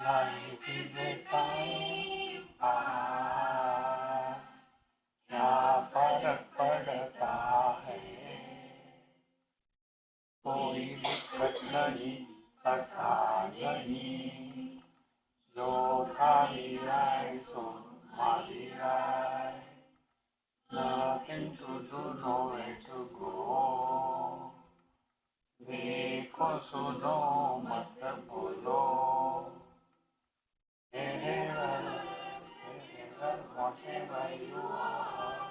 Life is a time pass, क्या फर्क पड़ता है, कोई दिक्कत नहीं, कथा नहीं, जो खाली आए सो माली आए, nothing to do, nowhere to go, देखो सुनो मत बोलो, whatever you are,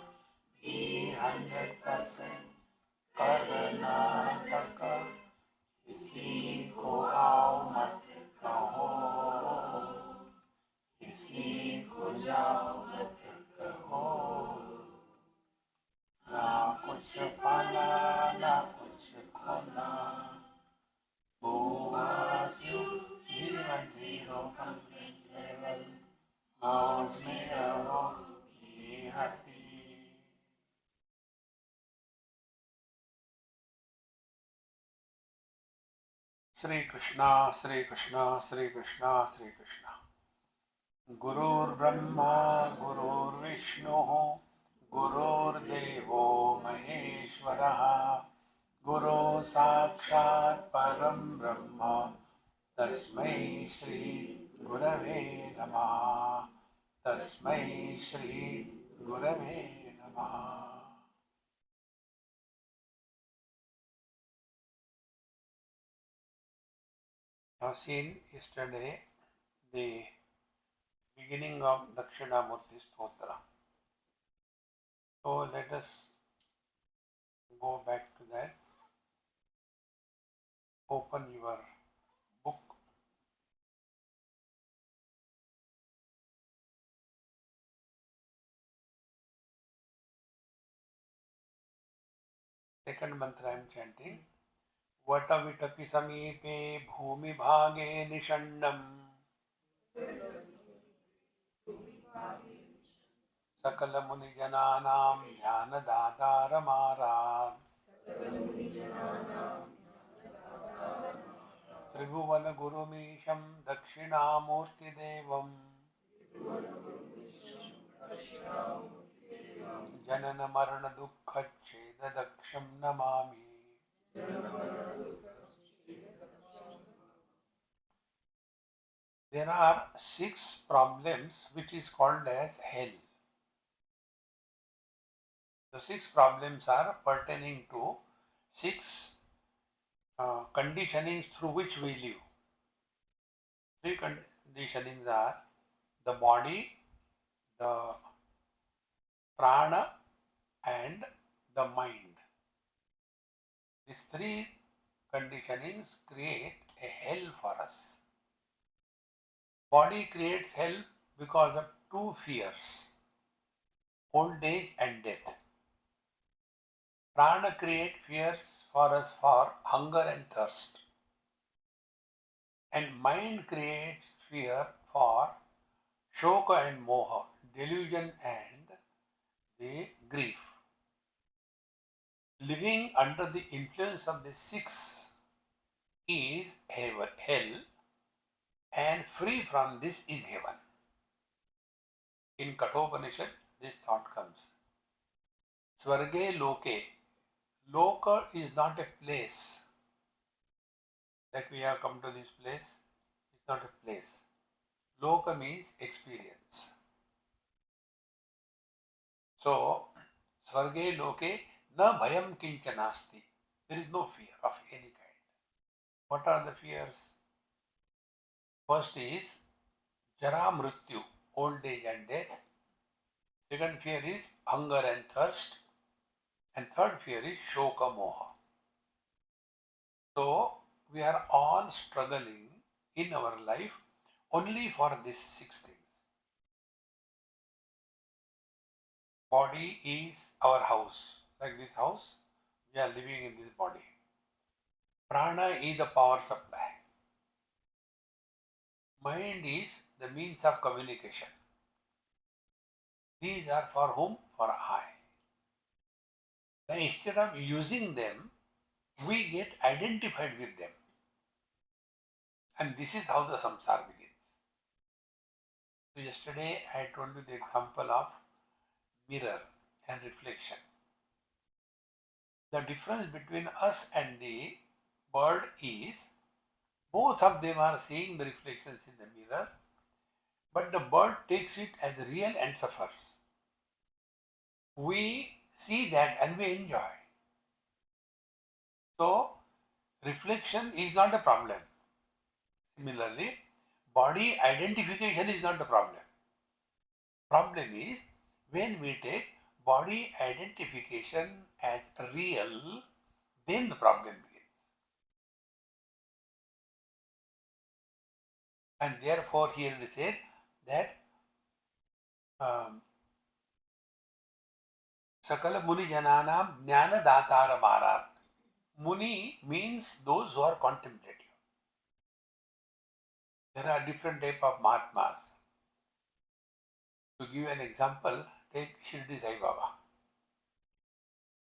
be 100% Karnataka, किसी को आओ मत कहो, किसी को जाओ मत कहो, ना कुछ पाना ना कुछ खोना, who was you, even zero complete level, मौज में रहो, be happy. श्री कृष्णा श्री कृष्णा श्री कृष्णा श्री कृष्णा। गुरुर्ब्रह्मा गुरुर्विष्णुः गुरुर्देवो महेश्वरः, गुरु साक्षात् परं ब्रह्म, तस्मै श्री गुरवे नमः, तस्मै श्री गुरवे नमः। I've seen yesterday the beginning of Dakshinamoorti Stotra. So let us go back to that. Open your book. Second mantra I am chanting. Vatavitapi samipe bhumi bhage nishannam sakala muni jananam jnana dataramaram tribhuvana gurumisham dakshinamurti devam janana marana dukkha cheda daksham namami. There are 6 problems which is called as hell. The 6 problems are pertaining to 6 conditionings through which we live. 3 conditionings are the body, the prana and the mind. These 3 conditionings create a hell for us. Body creates hell because of 2 fears, old age and death. Prana creates fears for us for hunger and thirst. And mind creates fear for shoka and moha, delusion and the grief. Living under the influence of the 6 is heaven, hell, and free from this is heaven. In Kathopanishad, this thought comes. Swarge loke. Loka is not a place. Like we have come to this place, it's not a place. Loka means experience. So, Swarge loke na bhayam kinchanasti. There is no fear of any kind. What are the fears? First is jara mrityu, old age and death. Second fear is hunger and thirst. And third fear is shoka moha. So, we are all struggling in our life only for these 6 things. Body is our house. Like this house, we are living in this body. Prana is the power supply. Mind is the means of communication. These are for whom? For I. Now, instead of using them, we get identified with them. And this is how the samsara begins. So yesterday I told you the example of mirror and reflection. The difference between us and the bird is both of them are seeing the reflections in the mirror, but the bird takes it as real and suffers. We see that and we enjoy. So reflection is not a problem. Similarly, body identification is not the problem. Problem is when we take body identification as real, then the problem begins. And therefore here we said that Sakala Muni Jananam Jnana Datara Marat. Muni means those who are contemplative. There are different type of Mahatmas. To give an example, take Shirdi Sai Baba.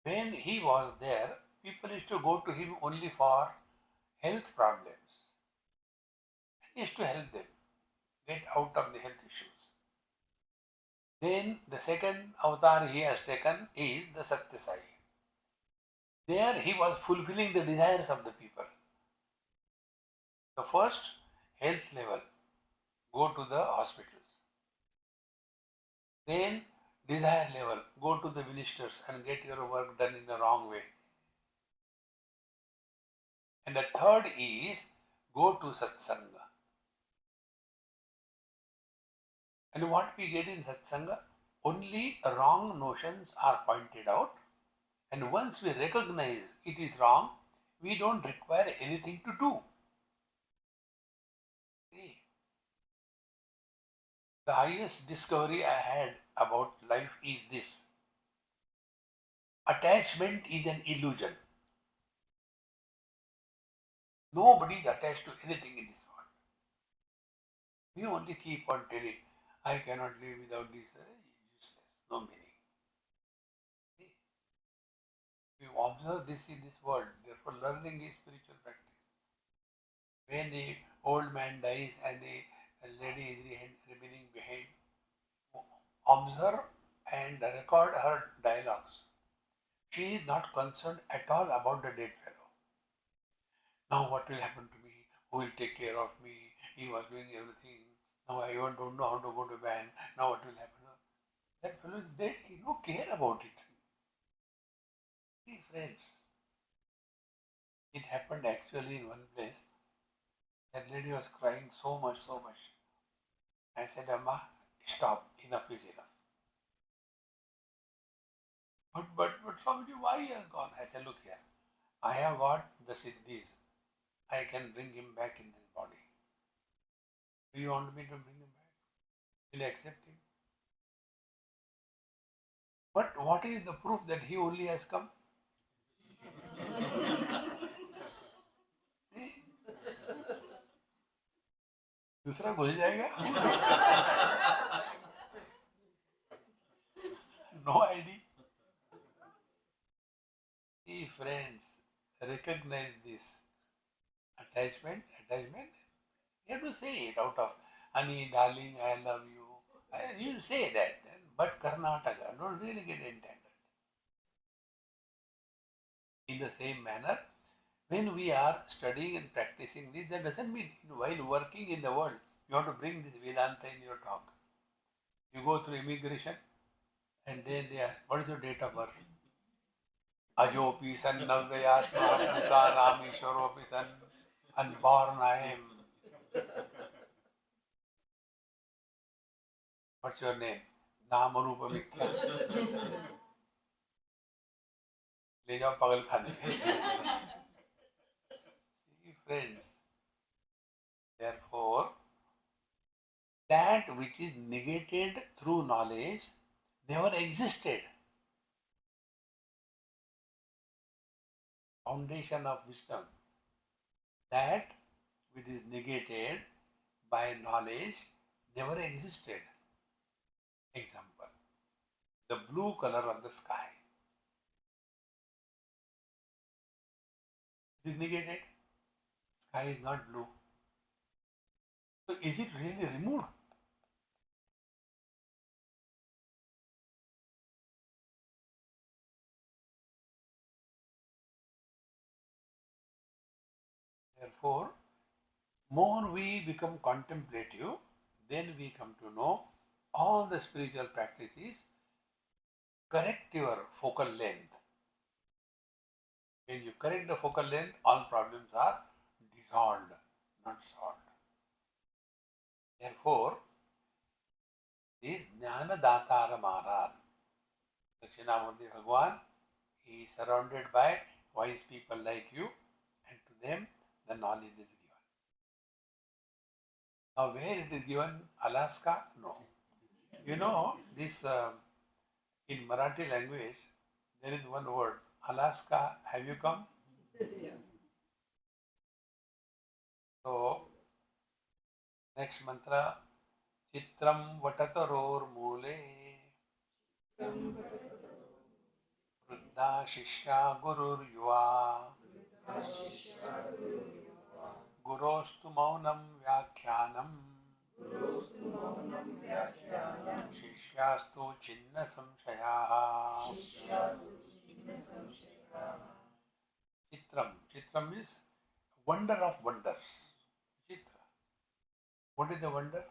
When he was there, people used to go to him only for health problems. He used to help them get out of the health issues. Then the second avatar he has taken is the Satya Sai. There he was fulfilling the desires of the people. The first, health level, go to the hospitals. Then desire level, go to the ministers and get your work done in the wrong way. And the third is go to satsanga. And what we get in satsanga, only wrong notions are pointed out. And once we recognize it is wrong, we don't require anything to do. See, the highest discovery I had about life is this. Attachment is an illusion. Nobody is attached to anything in this world. We only keep on telling, I cannot live without this, useless, no meaning. See, we observe this in this world, therefore learning is spiritual practice. When the old man dies and the lady is remaining behind, observe and record her dialogues. She is not concerned at all about the dead fellow. Now what will happen to me? Who will take care of me? He was doing everything. Now I even don't know how to go to bank. Now what will happen? That fellow is dead. He don't care about it. See, friends, it happened actually in one place. That lady was crying so much, so much. I said, Amma, stop. Enough is enough. But Swamiji, why he has gone? I said, look here. I have got the siddhis. I can bring him back in this body. Do you want me to bring him back? Will I accept him? But what is the proof that he only has come? See? दूसरा घुस जाएगा? No ID. See, friends, recognize this. Attachment. You have to say it out of, honey, darling, I love you. You say that. But Karnataka, don't really get entangled. In the same manner, when we are studying and practicing this, that doesn't mean while working in the world, you have to bring this Vedanta in your talk. You go through immigration and then they ask, what is your date of birth? Ajopi san navvayat mahaputa nam ishwaropi san unborn I am. What's your name? नाम रूप मिथ्या ले जाओ पगल खाने. See, friends, therefore that which is negated through knowledge never existed. Foundation of wisdom. That which is negated by knowledge never existed. Example, the blue color of the sky. It is negated. Sky is not blue. So is it really removed? Therefore, more we become contemplative, then we come to know all the spiritual practices correct your focal length. When you correct the focal length, all problems are dissolved, not solved. Therefore, this Jnana Datara Maharaj, Dakshinamoorti Bhagwan, he is surrounded by wise people like you, and to them the knowledge is given. Now, where it is given? Alaska? No. You know, this in Marathi language, there is one word, Alaska. Have you come? So, next mantra, Chitram Vatataror Mule, Vruddha Shishya Gurur Yuva, Gurostu Maunam Vyakhyanam, Shishyastu Chinna Samshayaha. Chitram. Chitram is wonder of wonders. Chitra. What is the wonder?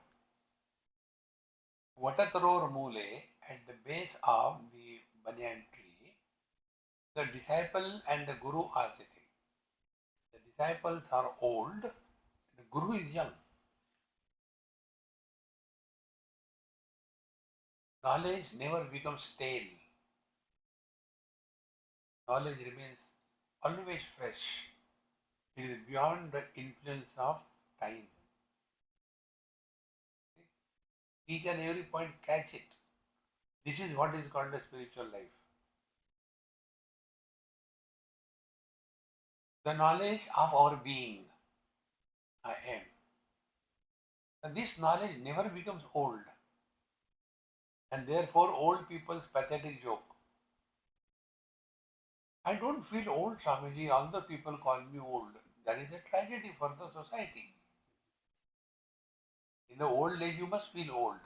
Vatataror Mule, at the base of the banyan tree, the disciple and the guru are sitting. The disciples are old, the guru is young. Knowledge never becomes stale. Knowledge remains always fresh. It is beyond the influence of time. Each and every point catch it. This is what is called a spiritual life. The knowledge of our being, I am. And this knowledge never becomes old. And therefore, old people's pathetic joke. I don't feel old, Swamiji. All the people call me old. That is a tragedy for the society. In the old age, you must feel old.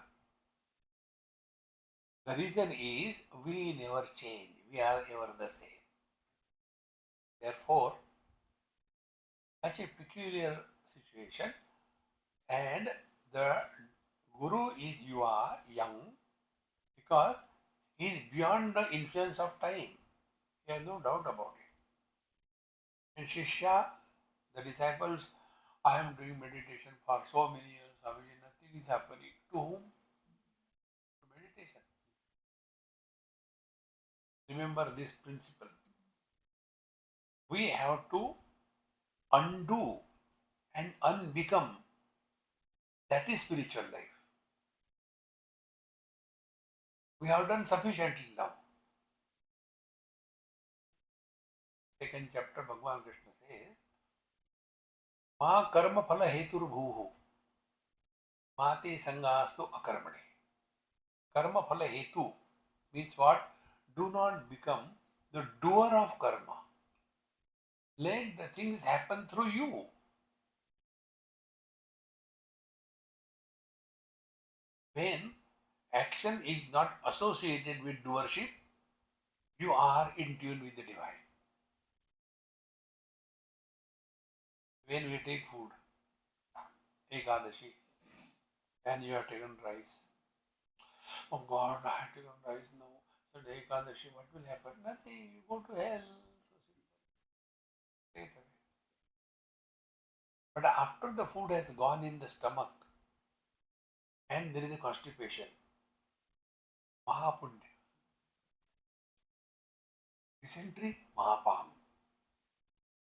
The reason is we never change. We are ever the same. Therefore, such a peculiar situation, and the Guru is you are young because he is beyond the influence of time. There is no doubt about it. And Shishya, the disciples, I am doing meditation for so many years, Swamiji, nothing is happening. To whom? To meditation. Remember this principle. We have to undo and unbecome. That is spiritual life. We have done sufficiently now. Second chapter, Bhagavan Krishna says, Ma karma phala hetur bhuhu, mate sangastu akarmane. Karma phala hetu means what? Do not become the doer of karma. Let the things happen through you. When action is not associated with doership, you are in tune with the divine. When we take food, Ekadashi, and you have taken rice. Oh God, I have taken rice now. So Ekadashi, what will happen? Nothing. You go to hell. So simple. Straight away. But after the food has gone in the stomach and there is a constipation, Mahapunya. Dysentery, Mahapam.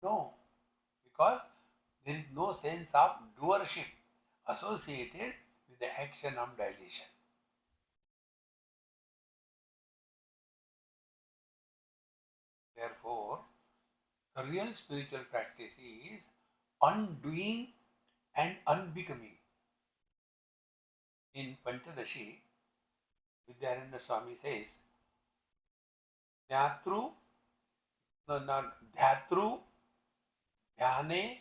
No, because there is no sense of doership associated with the action of digestion. Therefore, a real spiritual practice is undoing and unbecoming. In Panchadashi, Vidyaranya Swami says, Dhyatru, no, not Dhyatru, Dhyane,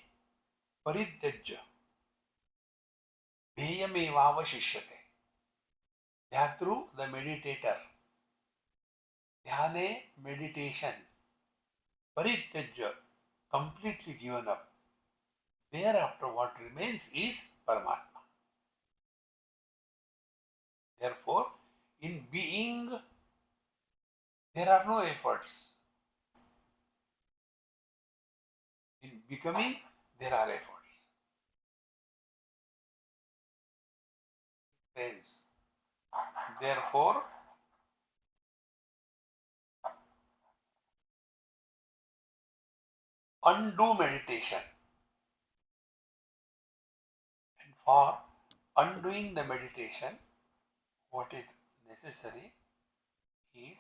Parityajya, Deyamevava Shishyate. Dhyatru, the meditator. Dhyane, meditation. Parityajya, completely given up. Thereafter, what remains is Paramatma. Therefore, in being, there are no efforts. In becoming, there are efforts. Friends, therefore, undo meditation. And for undoing the meditation, what is necessary is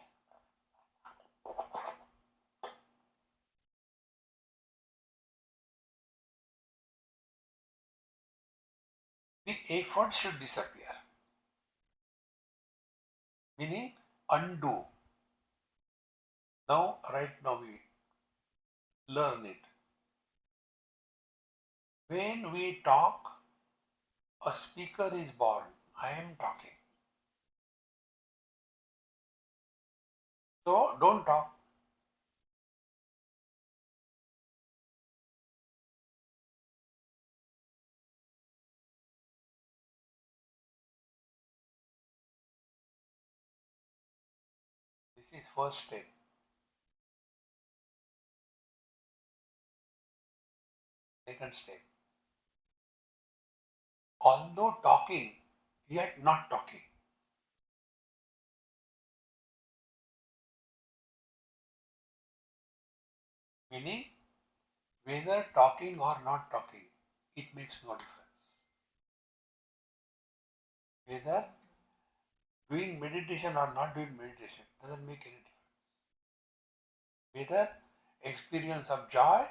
the effort should disappear. Meaning undo. Now, right now we learn it. When we talk, a speaker is born. I am talking. So don't talk. This is first step. Second step. Although talking, yet not talking. Meaning, whether talking or not talking, it makes no difference. Whether doing meditation or not doing meditation doesn't make any difference. Whether experience of joy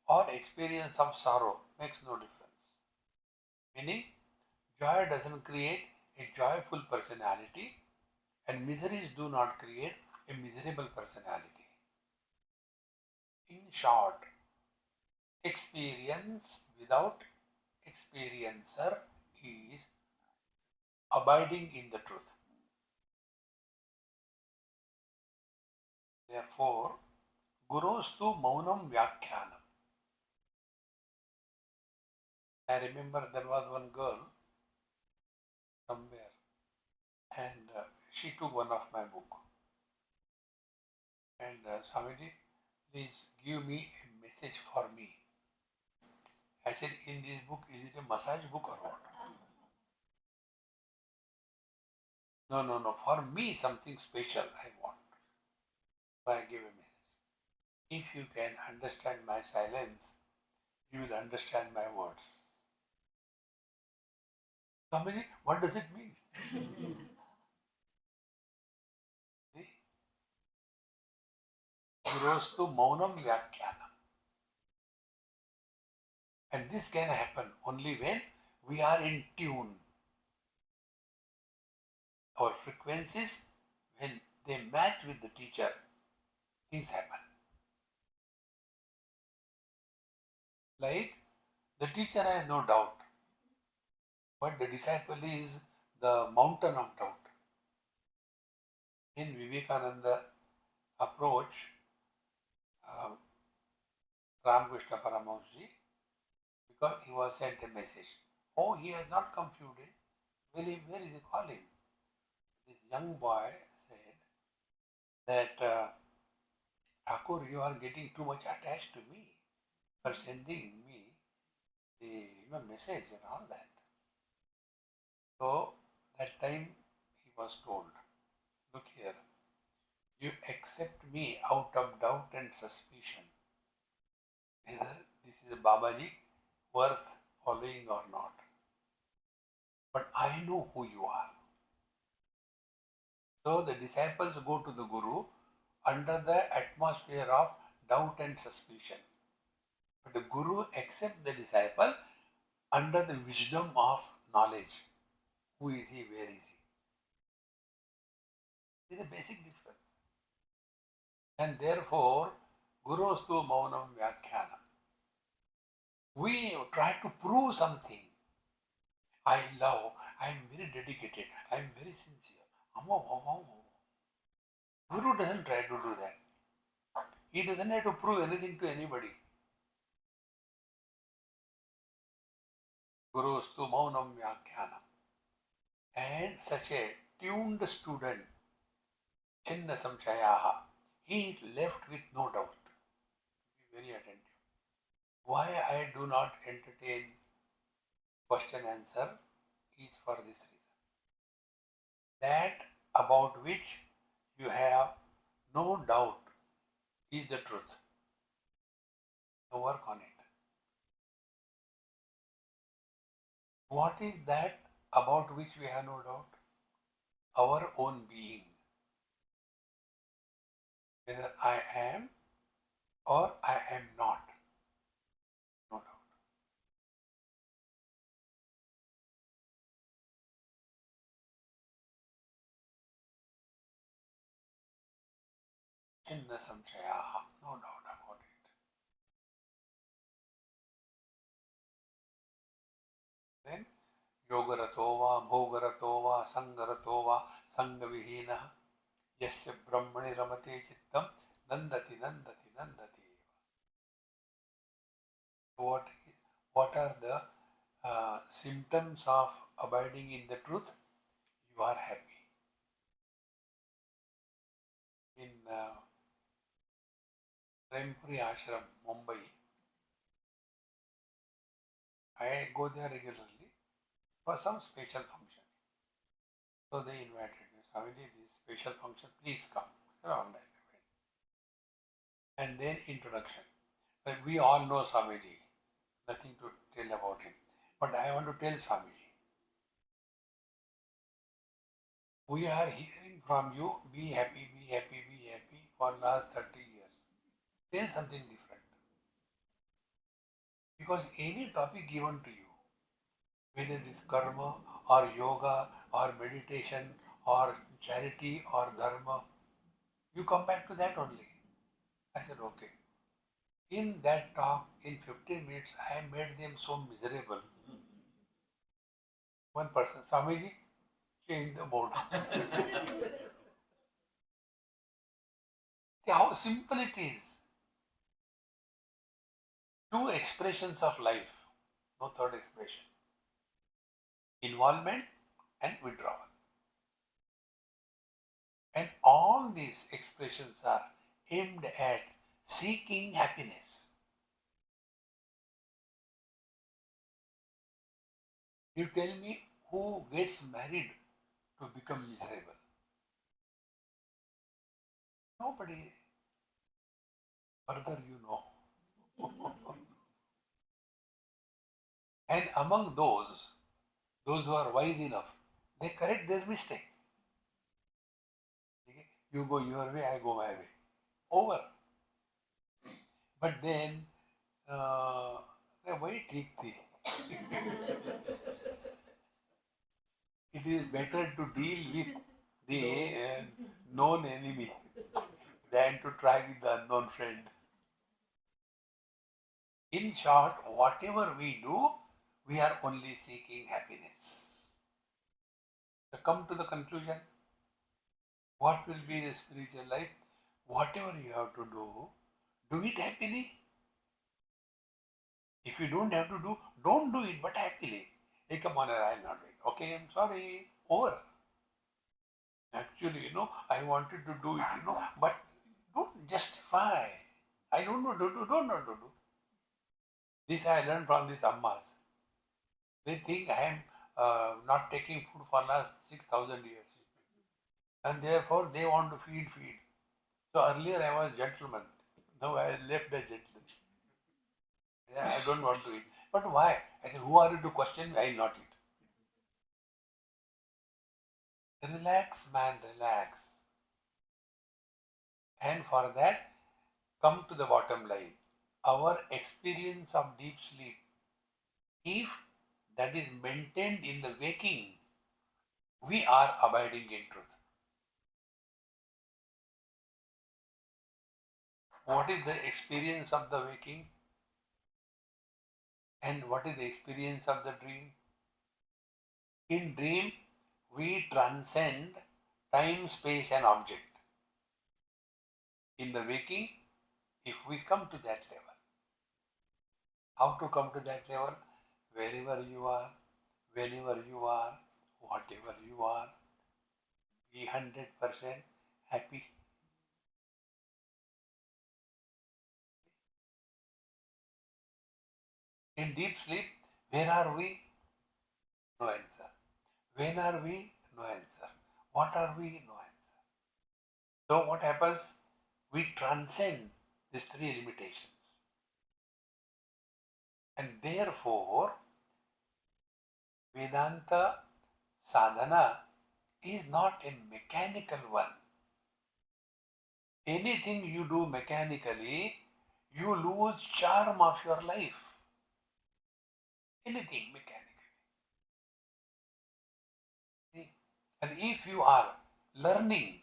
or experience of sorrow makes no difference. Meaning, joy doesn't create a joyful personality and miseries do not create a miserable personality. In short, experience without experiencer is abiding in the truth. Therefore, Gurustu Maunam Vyakhyanam. I remember there was one girl somewhere and she took one of my book. And Swamiji, please give me a message for me. I said, in this book, is it a massage book or what? No, for me something special I want. So I gave a message. If you can understand my silence, you will understand my words. Swamiji, what does it mean? See? Gurostu Maunam Vyakhyanam. And this can happen only when we are in tune. Our frequencies, when they match with the teacher, things happen. Like the teacher has no doubt, but the disciple is the mountain of doubt. In Vivekananda approach, Ramakrishna Paramahamsa, because he was sent a message. Oh, he has not come few days. Where is he? Call him. This young boy said that Thakur, you are getting too much attached to me. You are sending me the message and all that. So that time he was told, look here, you accept me out of doubt and suspicion, whether this is a Babaji worth following or not. But I know who you are. So the disciples go to the Guru under the atmosphere of doubt and suspicion. But the Guru accepts the disciple under the wisdom of knowledge. Who is he? Where is he? There is a basic difference. And therefore, Gurustu Maunam Vyakhyanam. We try to prove something. I love, I am very dedicated, I am very sincere. Guru doesn't try to do that. He doesn't have to prove anything to anybody. Gurustu Maunam Vyakhyanam. And such a tuned student, Chinna Samshayaha, he is left with no doubt. Be very attentive. Why I do not entertain question answer is for this reason. That about which you have no doubt is the truth. Now work on it. What is that about which we have no doubt? Our own being. Whether I am or I am not. No doubt. Chinna samshayaha. No doubt about it. Then Yogarato va, Bhogarato va, Sangarato va, Sangavihina, Yasya Brahmani Ramate Chittam, Nandati, Nandati, Nandati. What, what are the symptoms of abiding in the truth? You are happy. In Prempuri Ashram, Mumbai, I go there regularly for some special function. So they invited me, Swamiji, this special function, please come. Around that. And then introduction. But we all know Swamiji, nothing to tell about him. But I want to tell Swamiji, we are hearing from you, be happy, be happy, be happy for last 30 years. Tell something different. Because any topic given to you, whether it is karma or yoga or meditation or charity or dharma, you come back to that only. I said, okay. In that talk, in 15 minutes, I made them so miserable. One person, Swamiji, change the mode. See how simple it is. Two expressions of life, no third expression. Involvement and withdrawal. And all these expressions are aimed at seeking happiness. You tell me who gets married to become miserable? Nobody. Further you know. And among those who are wise enough, they correct their mistake. You go your way, I go my way. Over. But then, why take the? It is better to deal with the known enemy than to try with the unknown friend. In short, whatever we do, we are only seeking happiness. So come to the conclusion, what will be the spiritual life? Whatever you have to do it happily. If you don't have to do, don't do it, but happily. Hey, come on, I'll not do it. Okay, I'm sorry. Over. Actually, I wanted to do it, but don't justify. I don't know to do, don't know to do. This I learned from these ammas. They think I am not taking food for last 6,000 years. And therefore they want to feed. So earlier I was gentleman. Now I left the gentleman. Yeah, I don't want to eat. But why? I said, who are you to question me? I will not eat. Relax, man, relax. And for that, come to the bottom line. Our experience of deep sleep, if that is maintained in the waking, we are abiding in truth. What is the experience of the waking? And what is the experience of the dream? In dream, we transcend time, space and object. In the waking, if we come to that level, how to come to that level? wherever you are, whenever you are, whatever you are, be 100% happy. In deep sleep, where are we? No answer. When are we? No answer. What are we? No answer. So what happens? We transcend these three limitations. And therefore, Vedanta sadhana is not a mechanical one. Anything you do mechanically, you lose charm of your life. Anything mechanically. See? And if you are learning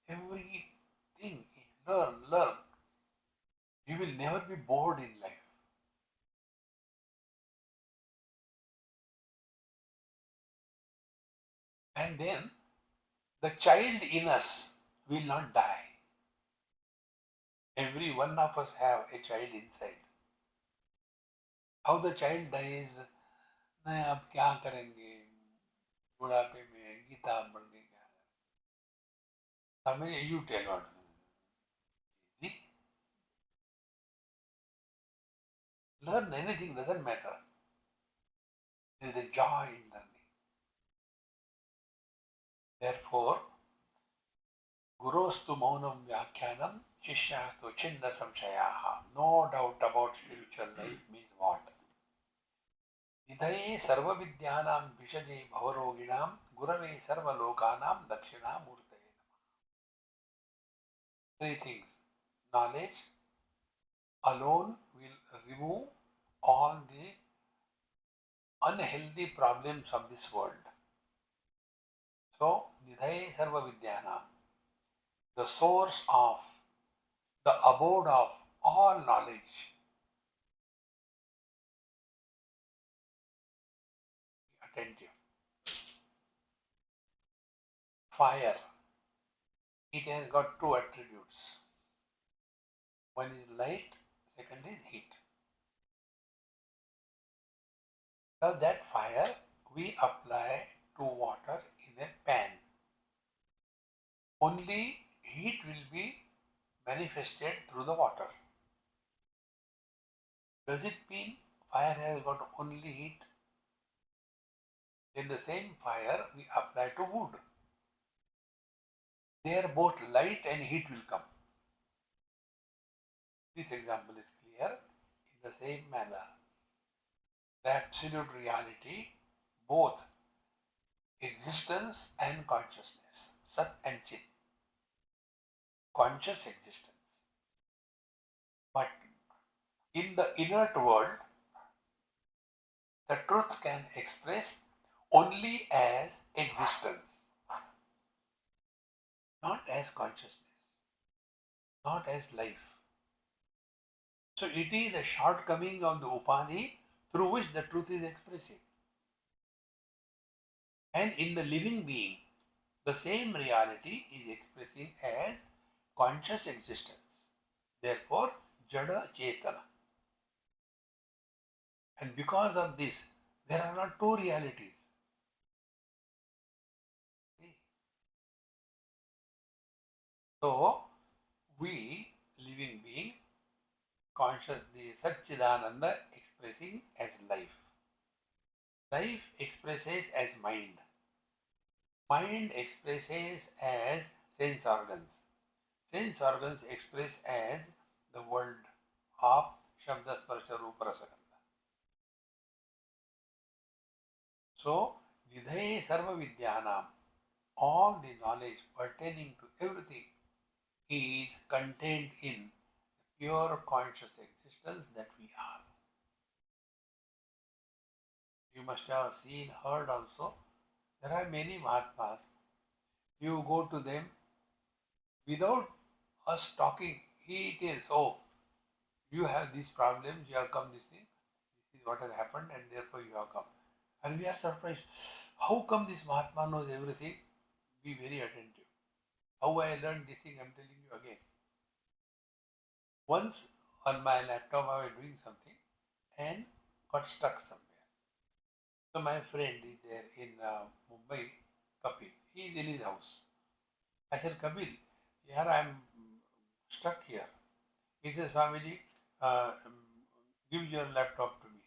everything, learn, you will never be bored in life. And then the child in us will not die. Every one of us have a child inside. How the child dies, नहीं अब क्या करेंगे बुढ़ापे में गीता पढ़ के क्या I mean, you tell what. See? Learn anything doesn't matter. There is a joy in learning. Therefore, Gurostu Maunam Vyakhyanam Shishyastu Chinna Samshayaha. No doubt about spiritual life means what? निधये सर्वविद्यानां विषजे भवरोगिणां गुरवे सर्वलोकानां दक्षिणामूर्तये नमः. Three things. Knowledge alone will remove all the unhealthy problems of this world. So, Nidhaye Sarva Vidyanam, the source of, the abode of all knowledge. Attentive. Fire, it has got two attributes. One is light, second is heat. Now that fire we apply to water in a pan. Only heat will be manifested through the water. Does it mean fire has got only heat? Then the same fire we apply to wood. There both light and heat will come. This example is clear. In the same manner, the absolute reality, both existence and consciousness, Sat and Chit, conscious existence. But in the inert world, the truth can express only as existence, not as consciousness, not as life. So it is the shortcoming of the upadhi through which the truth is expressive. And in the living being, the same reality is expressing as conscious existence. Therefore, Jada Chetana. And because of this, there are not two realities. So, we, living being, conscious, the Satchidananda expressing as life. Life expresses as mind. Mind expresses as sense organs. Sense organs express as the world of Shabda Sparsha Rupa Rasagandha. So, Vidhaye Sarva Vidyanam, all the knowledge pertaining to everything is contained in pure conscious existence that we are. You must have seen, heard also, there are many Mahatmas. You go to them without us talking, he tells, oh, you have these problems, you have come this thing, this is what has happened and therefore you have come. And we are surprised. How come this Mahatma knows everything? Be very attentive. How I learned this thing, I am telling you again. Once on my laptop I was doing something and got stuck somewhere. So my friend is there in Mumbai, Kapil. He is in his house. I said, Kapil, here I am stuck here. He says, Swamiji, give your laptop to me.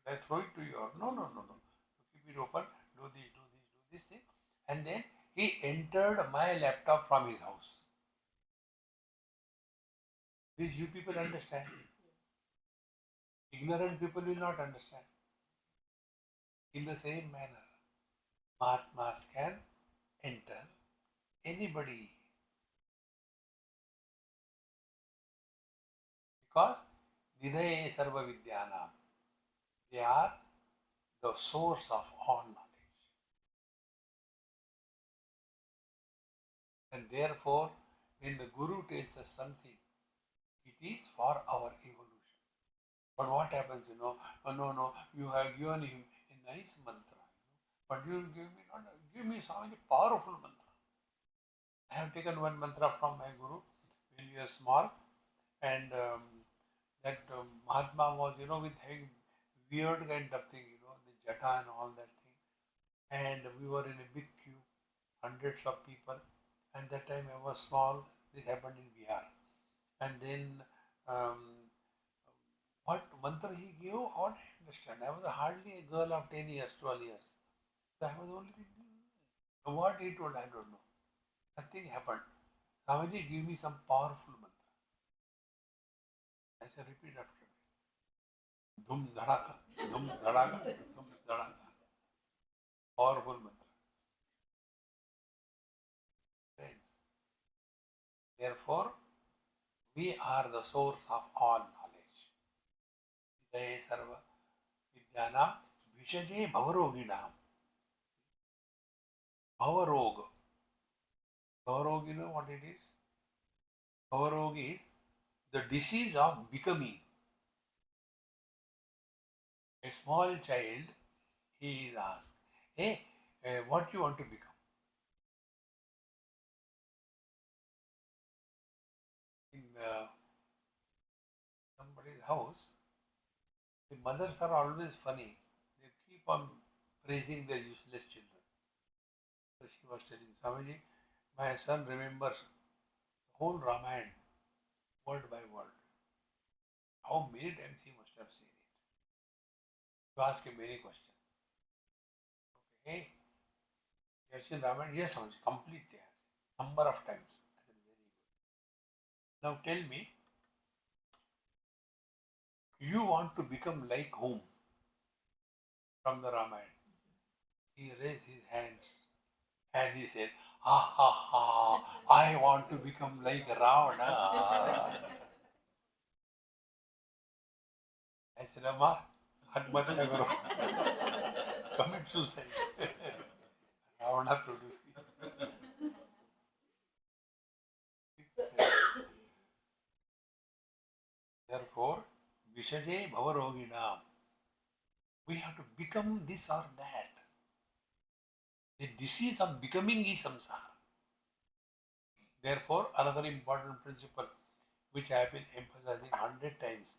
Should I throw it to you? Or no, no, no, no. You keep it open, do this thing. And then he entered my laptop from his house. This you people understand. Ignorant people will not understand. In the same manner, Mahatmas can enter anybody because Nidhaye Sarva Vidyanam. They are the source of all knowledge. And therefore, when the Guru tells us something, it is for our evolution. But what happens, oh, no, you have given him a nice mantra, but you will give me some powerful mantra. I have taken one mantra from my Guru when we were small, and that Mahatma was, with having weird kind of thing, the jata and all that thing. And we were in a big queue, hundreds of people. And that time I was small. This happened in Bihar. And then um, what mantra he gave, what I understand. I was hardly a girl of 10 years, 12 years. So I was only thinking, what he told, I don't know. Nothing happened. Swamiji, give me some powerful mantra. I said, repeat after me. Dhum dhadaka, dhum dhadaka, dhum dhadaka. Powerful mantra. Friends, therefore, we are the source of all knowledge. Vidaye sarva vidyanam vishaje bhavaroginam. Bhavarog. Bhavarog, you know what it is? Bhavarog is the disease of becoming. A small child, he is asked, hey, what you want to become? In somebody's house, the mothers are always funny. They keep on praising their useless children. So she was telling Swamiji, my son remembers the whole Ramayana, word by word. How many times he must have seen it? You ask him many questions. Okay, hey, you have seen Ramayana? Yes, Swamiji, completely. Number of times. I said, very good. Now tell me, you want to become like whom from the Ramayana? He raised his hands and he said, ha ha ha, I want to become like Ravana. I said, Amma, Atmatya Guru, commit suicide. Ravana produced. Therefore, Vishaje Bhavaroginam. We have to become this or that. The disease of becoming is samsara. Therefore, another important principle which I have been emphasizing 100 times.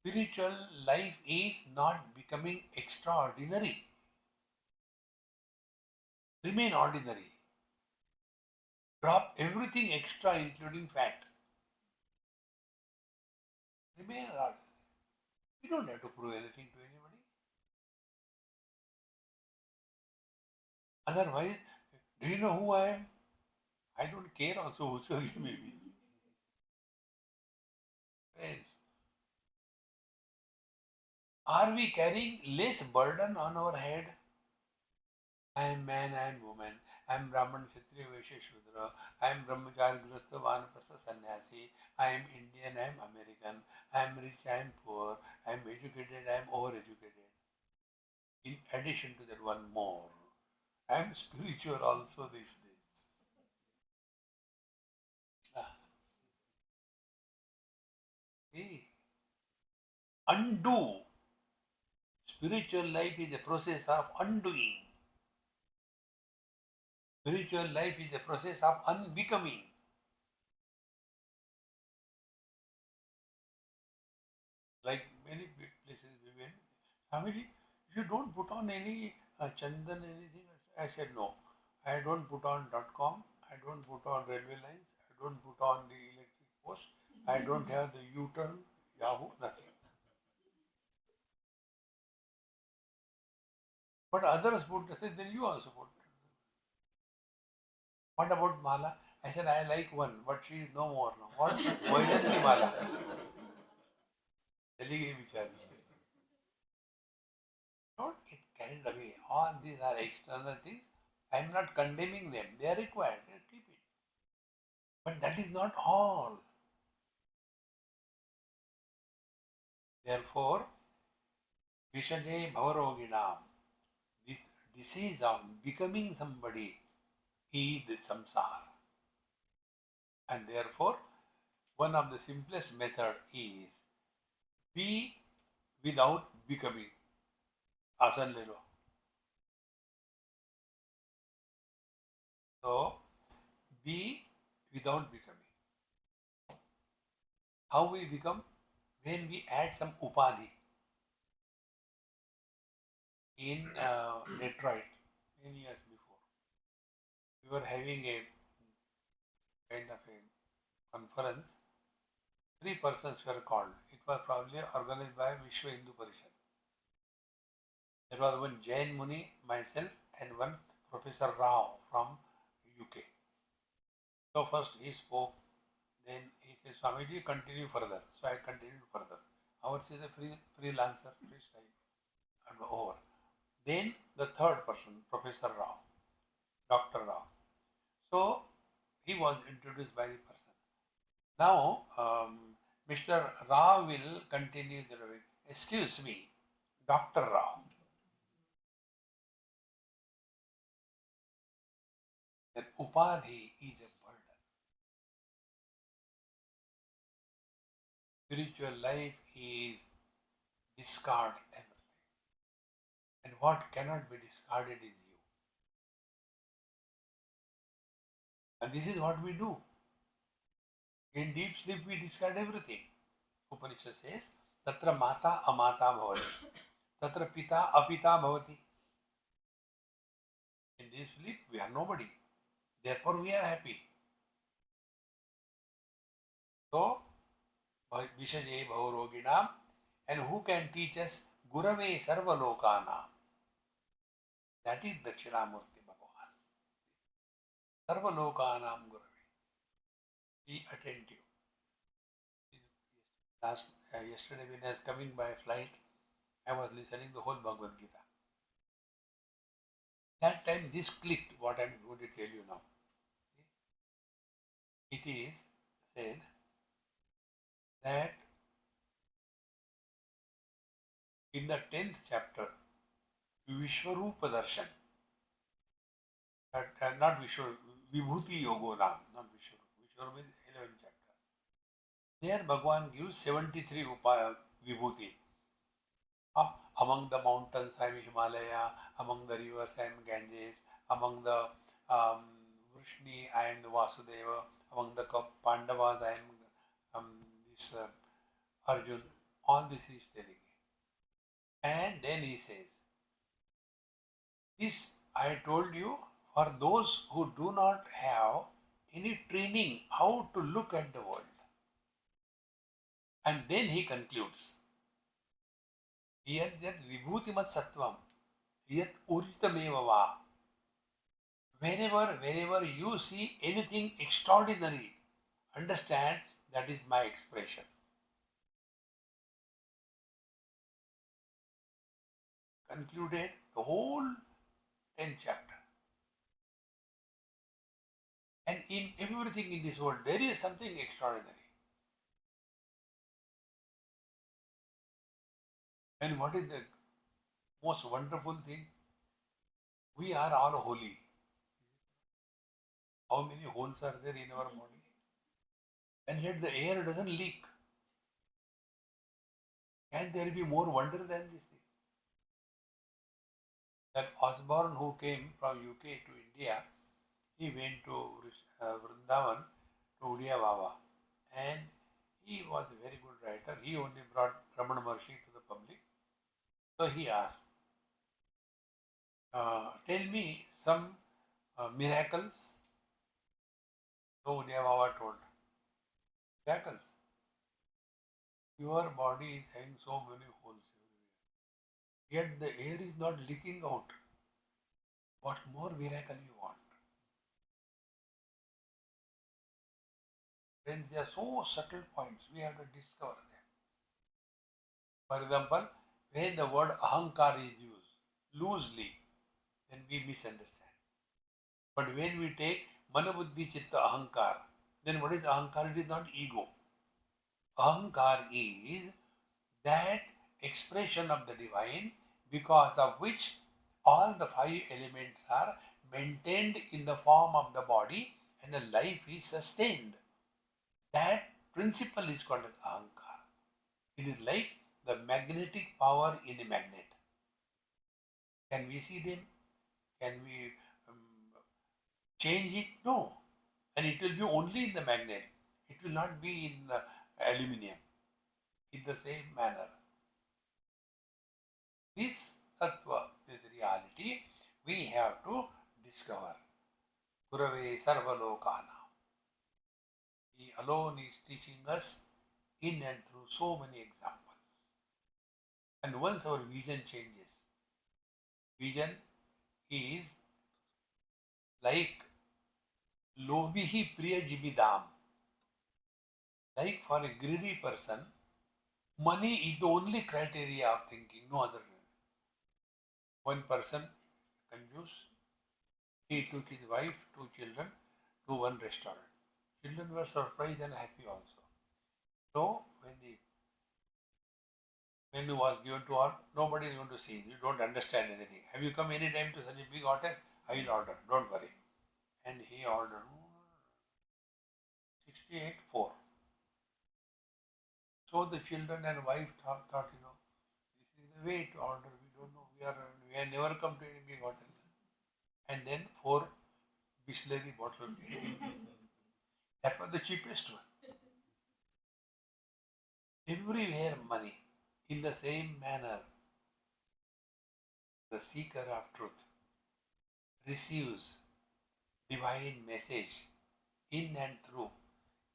Spiritual life is not becoming extraordinary. Remain ordinary. Drop everything extra, including fat. Remain ordinary. You don't have to prove anything to anybody. Otherwise, do you know who I am? I don't care also whosoever you may be. Friends, are we carrying less burden on our head? I am man, I am woman, I am Brahman, Kshatriya, Vaishya, Shudra, I am Brahmachari, Grihastha, Vanaprastha, Sannyasi, I am Indian, I am American, I am rich, I am poor, I am educated, I am overeducated. In addition to that, one more, I am spiritual also these days. Hey, undo. Spiritual life is a process of undoing. Spiritual life is a process of unbecoming. Like many places we went, Swamiji, You don't put on any chandan, anything? I said, no. I don't put on .com. I don't put on railway lines. I don't put on the electric post. I don't have the U-turn, Yahoo, nothing. But others put, I said, then you also put. What about Mala? I said, I like one, but she is no more now. What? Vaijanti Mala. चली गई बेचारी. Don't get carried away. All these are external things. I am not condemning them. They are required. Keep it. But that is not all. Therefore, Vishane Bhavaroginam, this disease of becoming somebody is the samsara. And therefore, one of the simplest method is be without becoming. Asan le lo. So, be without becoming. How we become? When we add some upadhi. In Detroit, many years before, we were having a kind of a conference. 3 persons were called. It was probably organized by Vishwa Hindu Parishad. There was one Jain Muni, myself, and one Professor Rao from UK. So first he spoke, then he said, Swamiji, continue further. So I continued further. Ours is a freelancer, freestyle, and over. Then the third person, Professor Rao, Dr. Rao. So he was introduced by the person. Now, Mr. Rao will continue the way. Excuse me, Dr. Rao. That upadhi is a burden. Spiritual life is discard everything. And what cannot be discarded is you. And this is what we do. In deep sleep, we discard everything. Upanishad says, Tatra mata amata bhavati. Tatra pita apita bhavati. In this sleep, we are nobody. Therefore, we are happy. So, Vishaje Bhavaroginam, and who can teach us Gurave Sarvalokanam? That is Dakshinamoorti Bhagavan. Sarvalokanam Gurave. Be attentive. Yesterday when I was coming by flight, I was listening the whole Bhagavad Gita. That time this clicked what I am going to tell you now. It is said that in the 10th chapter, Vishwarupa Darshan, not Vishwarupa, Vibhuti Yogo Nam, not Vishwarupa. Vishwarupa is 11th chapter. There Bhagavan gives 73 Vibhuti. Among the mountains I am Himalaya, among the rivers I am Ganges, among the Vrishni I am the Vasudeva, among the Pandavas I am this Arjun. All this he is telling. And then he says, this I told you for those who do not have any training how to look at the world. And then he concludes, yet vibhutimat sattvam, yet uritameva va. Whenever you see anything extraordinary, understand that is my expression. Concluded the whole 10th chapter. And in everything in this world, there is something extraordinary. And what is the most wonderful thing? We are all holy. How many holes are there in our body? And yet the air doesn't leak. Can there be more wonder than this thing? That Osborne who came from UK to India, he went to Vrindavan to Udiya Baba, and he was a very good writer. He only brought Ramana Maharshi to the public. So he asked, Tell me some miracles. No, they have ever told. Miracles. Your body is having so many holes everywhere. Yet the air is not leaking out. What more miracle you want? Friends, they are so subtle points. We have to discover them. For example, when the word ahankar is used loosely, then we misunderstand. But when we take manabuddhi chitta ahankar, then what is ahankar? It is not ego. Ahankar is that expression of the divine because of which all the five elements are maintained in the form of the body and the life is sustained. That principle is called as ahankar. It is like the magnetic power in a magnet. Can we see them? Can we change it? No. And it will be only in the magnet. It will not be in aluminium. In the same manner. This tattva, this reality, we have to discover. Gurave Sarvalokana. He alone is teaching us in and through so many examples. And once our vision changes, vision is like Lobhihi Priya Jibidam. Like for a greedy person, money is the only criteria of thinking, no other. One person, conjuice, he took his wife, two children to one restaurant. Children were surprised and happy also. So when the menu was given to all, nobody is going to see. You don't understand anything. Have you come any time to such a big hotel? I will order. Don't worry. And he ordered 68 4. So the children and wife thought, this is the way to order. We don't know. We have never come to any big hotel. And then 4 Bisleri bottles. That was the cheapest one. Everywhere money. In the same manner, the seeker of truth receives divine message in and through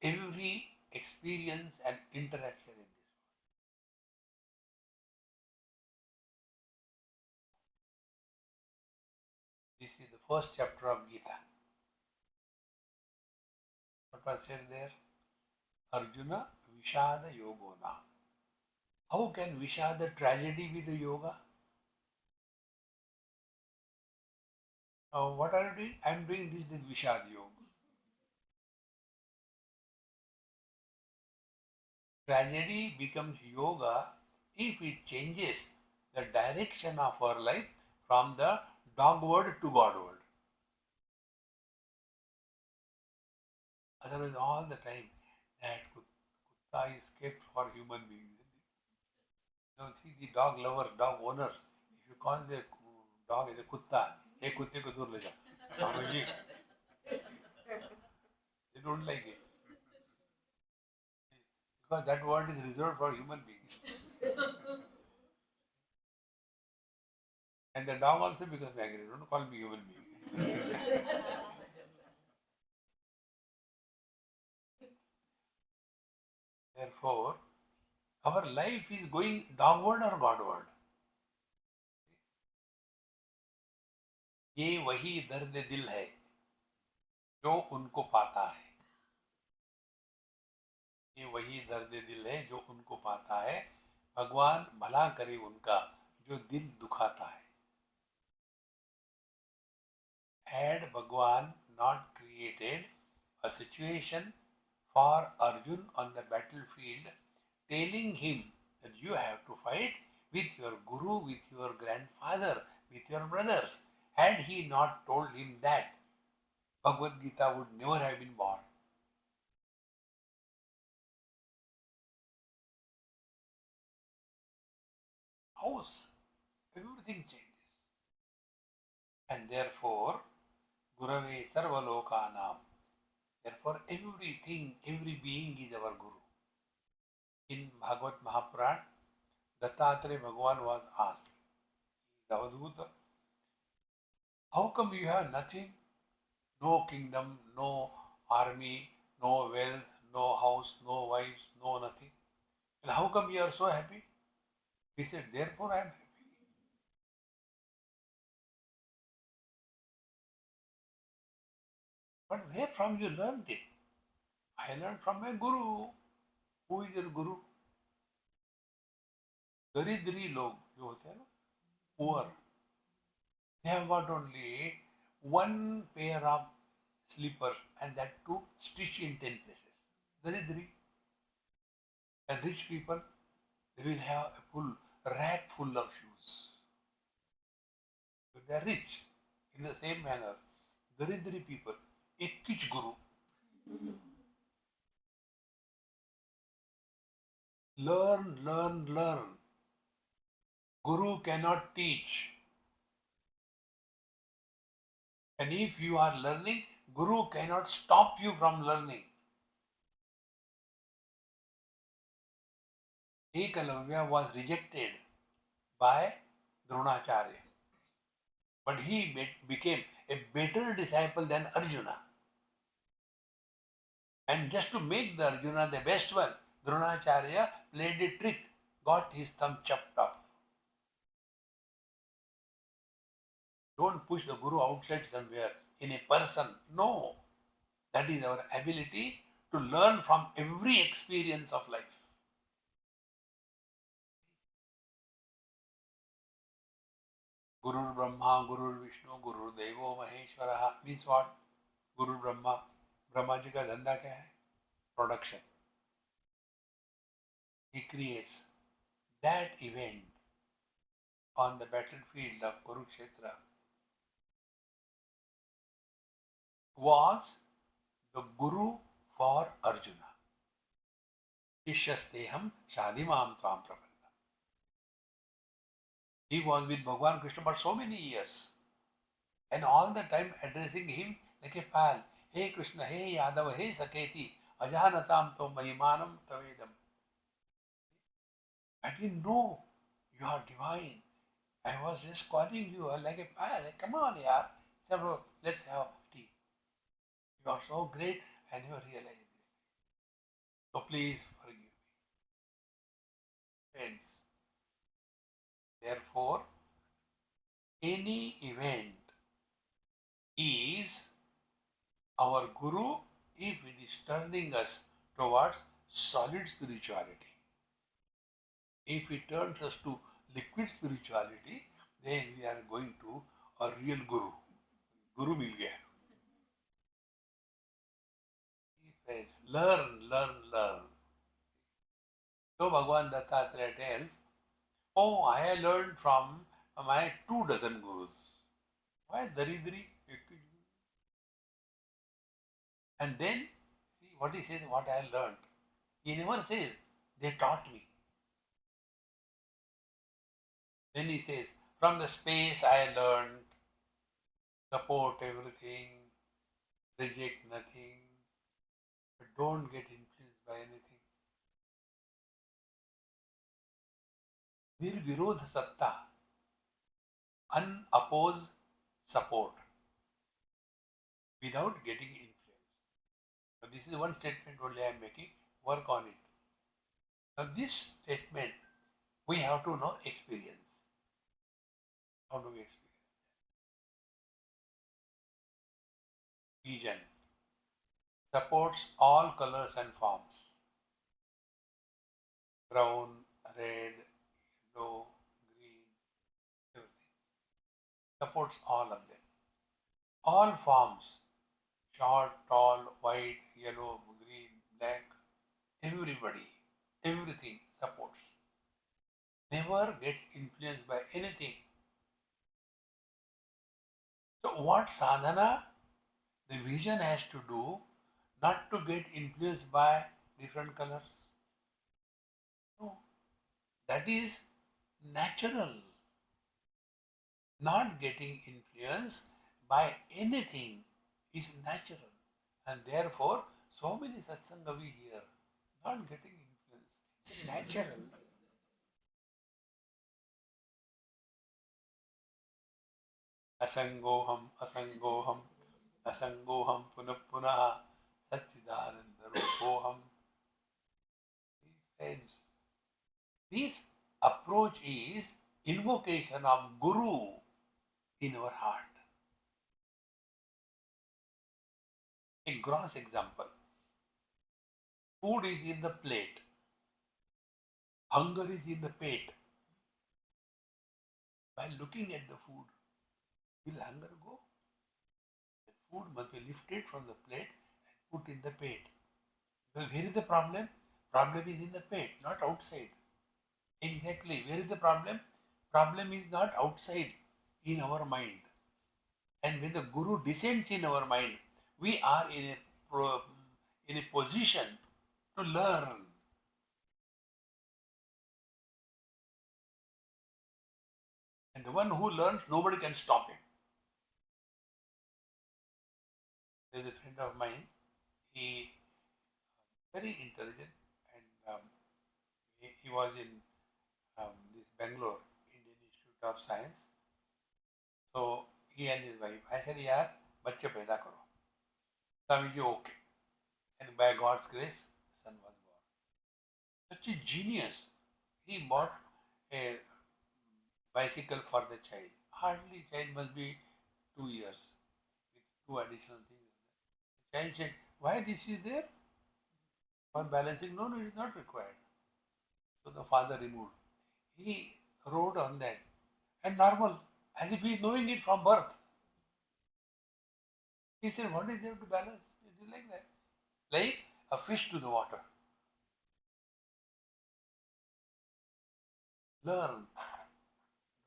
every experience and interaction in this world. This is the first chapter of Gita. What was said there? Arjuna Vishada Yogona. How can Vishada tragedy be the yoga? What are you doing? I am doing this Vishad Yoga. Tragedy becomes yoga if it changes the direction of our life from the dogward to Godward. Otherwise, all the time that kutta is kept for human beings. See the dog lovers, dog owners. If you call the dog as a kutta, hey kutte ko dur le ja. They don't like it. Because that word is reserved for human beings. And the dog also becomes angry. Don't call me human being. Therefore, our life is going dogward or Godward. ये वही दर्द दिल है जो उनको पाता है. ये वही दर्द दिल है जो उनको पाता है. भगवान भला करे उनका जो दिल दुखाता है. Had Bhagwan not created a situation for Arjun on the battlefield, telling him that you have to fight with your guru, with your grandfather, with your brothers, had he not told him that, Bhagavad Gita would never have been born. House, everything changes. And therefore, Gurave Sarvalokanam. Therefore, everything, every being is our Guru. In Bhagavad Mahapuran, Dattatreya Bhagavan was asked, the Avadhuta, How come you have nothing? No kingdom, no army, no wealth, no house, no wives, no nothing. And how come you are so happy? He said, therefore I am happy. But where from you learned it? I learned from my guru. Who is your guru? दरिद्री लोग जो होते हैं ना, poor, they have got only one pair of slippers and that too stitched in 10 places. Daridri. And rich people, they will have a full rack full of shoes. They are rich. In the same manner, Daridri people, एक guru. Learn, learn, learn. Guru cannot teach. And if you are learning, Guru cannot stop you from learning. Ekalavya was rejected by Dronacharya. But he became a better disciple than Arjuna. And just to make the Arjuna the best one, Dronacharya played a trick, got his thumb chopped off. Don't push the Guru outside somewhere in a person. No. That is our ability to learn from every experience of life. Guru Brahma, Guru Vishnu, Guru Devo Maheshwara means what? Guru Brahma. Brahma ji का धंधा क्या है? Production. He creates that event on the battlefield of Kurukshetra was the Guru for Arjuna. Ishyasteham Shadimam Tvam Prapanna. He was with Bhagavan Krishna for so many years. And all the time addressing him like a pal. Hey Krishna, hey Yadav, hey Saketi, Ajanatam to Mahimanam Tavedam. I didn't know you are divine. I was just calling you like a pal. Come on, yaar. So, let's have tea. You are so great, I never realized this. So please forgive me. Friends, therefore, any event is our Guru if it is turning us towards solid spirituality. If it turns us to liquid spirituality, then we are going to a real Guru. Guru mil gaya. Friends, learn, learn, learn. So Bhagavan Dattatreya tells, oh, I learned from my 24 gurus. Why Daridri? And then, see what he says, what I learned. He never says, they taught me. Then he says, from the space I learned, support everything, reject nothing, but don't get influenced by anything. Nirvirodha satta, unopposed support, without getting influenced. Now this is one statement only I am making, work on it. Now this statement, we have to know experience. How do we experience that? Vision supports all colors and forms. Brown, red, yellow, green, everything. Supports all of them. All forms, short, tall, white, yellow, green, black, everybody, everything supports. Never gets influenced by anything. So what sadhana the vision has to do, not to get influenced by different colors. No, that is natural. Not getting influenced by anything is natural. And therefore, so many satsanga we hear, not getting influenced. It's natural. Asangoham, Asangoham, Asangoham Punah Punah, Satchidananda Rupoham. Friends, this approach is invocation of Guru in our heart. A gross example. Food is in the plate. Hunger is in the pate. By looking at the food, will hunger go? The food must be lifted from the plate and put in the pate. Well, where is the problem? Problem is in the pate, not outside. Exactly. Where is the problem? Problem is not outside, in our mind. And when the Guru descends in our mind, we are in a position to learn. And the one who learns, nobody can stop him. There's a friend of mine. He very intelligent, and he was in this Bangalore Indian Institute of Science. So he and his wife. I said, "यार बच्चे पैदा करो." Swamiji, okay. And by God's grace, son was born. Such a genius. He bought a bicycle for the child. Hardly child must be 2 years with two additional things. The child said, "Why this is there?" For balancing, no, it is not required. So the father removed. He rode on that and normal, as if he is knowing it from birth. He said, "What is there to balance?" It is like that. Like a fish to the water. Learn.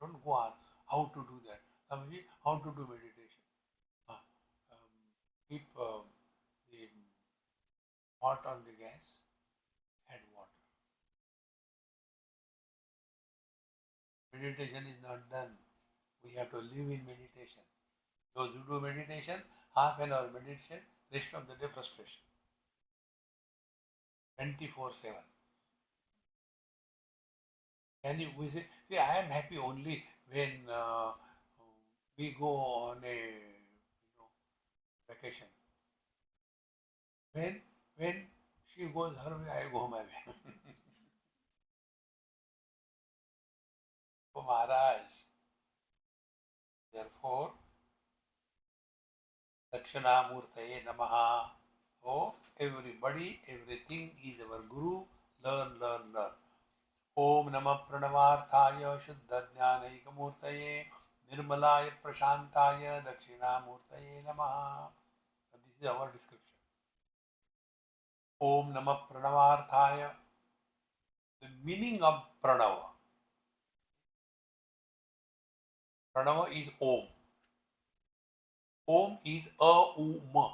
Don't go on how to do that. Swamiji, how to do meditation. Uh, keep the pot on the gas, add water. Meditation is not done. We have to live in meditation. Those who do meditation, half an hour meditation, rest of the day frustration. 24/7. Can you, we say, see, I am happy only when we go on a vacation. When she goes her way, I go my way. So Maharaj, therefore, Dakshinamoorti Namaha. So everybody, everything is our Guru. Learn, learn, learn. Om Namah Pranavarthaya Shuddha Jnanaikamoortaye Nirmalaya Prashantaya Dakshinamurtaye Namaha. This is our description. Om Namah Pranavarthaya. The meaning of Pranava. Pranava is Om. Om is A-U-Ma.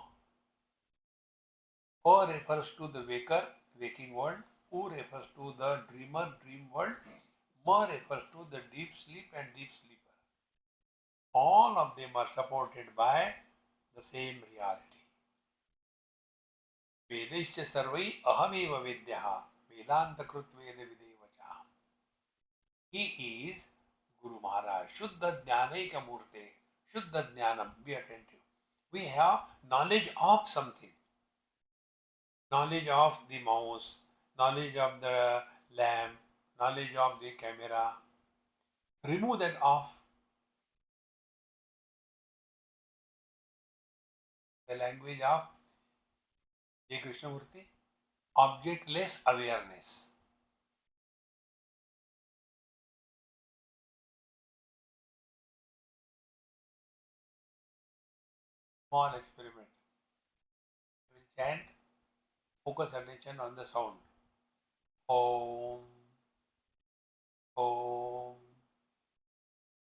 A refers to the waker, waking world. U refers to the dreamer, dream world. Ma refers to the deep sleep and deep sleeper. All of them are supported by the same reality. Vedaischa sarvai ahameva vidyaha vedanta krutveda videvacha. He is Guru Maharaj. Shuddha Jnanaika Murte. Shuddha Jnanam. Be attentive. We have knowledge of something. Knowledge of the mouse, knowledge of the lamp, knowledge of the camera. Remove that off. The language of Dakshinamoorti. Objectless awareness. Small experiment. We will chant, focus attention on the sound. Om, Om,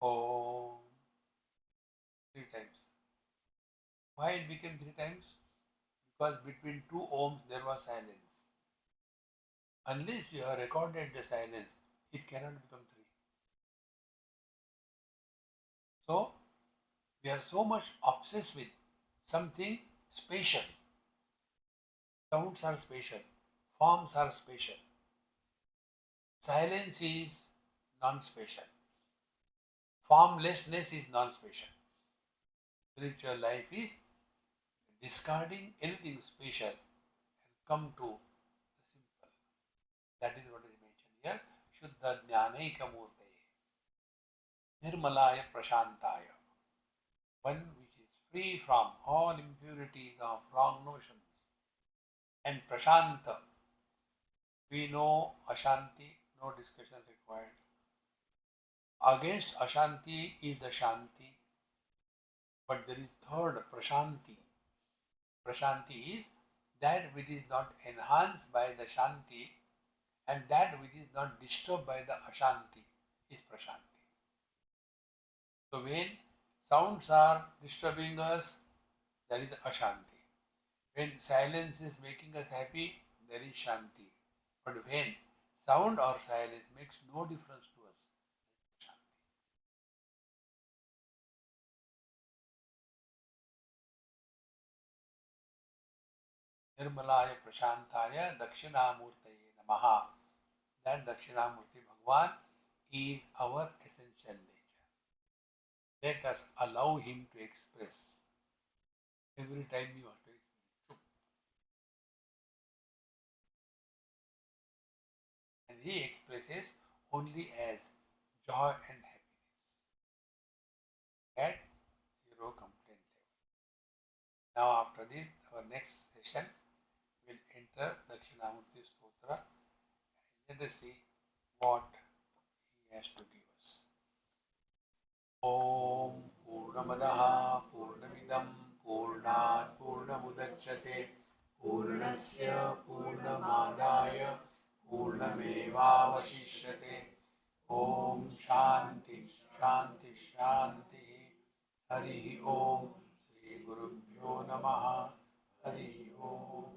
Om. 3 times. Why it became 3 times? Because between two ohms there was silence. Unless you have recorded the silence, it cannot become 3. So, we are so much obsessed with something spatial. Sounds are spatial, forms are spatial. Silence is non-spatial. Formlessness is non-spatial. Spiritual life is discarding anything special and come to the simple. That is what is mentioned here. Shuddha Jnanaika Murtaye, Nirmalaya Prashantaya, one which is free from all impurities of wrong notions. And Prashanta, we know Ashanti, no discussion required. Against Ashanti is the Shanti, but there is third Prashanti. Prashanti is that which is not enhanced by the Shanti and that which is not disturbed by the Ashanti is Prashanti. So when sounds are disturbing us, there is Ashanti. When silence is making us happy, there is Shanti. But when sound or silence makes no difference to us, Shanti. Nirmalaya Prashantaya Dakshinamurtaye Namaha. That Dakshinamurti Bhagwan is our essential nature. Let us allow him to express. Every time you have to express. And he expresses only as joy and happiness at zero complaint level. Now after this, our next session will enter Dakshinamurti Stotra. Let us see what he has to give us. Om Purnamadaha Purnamidam Purnat Purnamudachyate Purnasya Purnamadaya Purnamevavashishyate. Om Shanti Shanti Shanti. Hari Om. Shri Gurubhyo Namaha. Hari Om.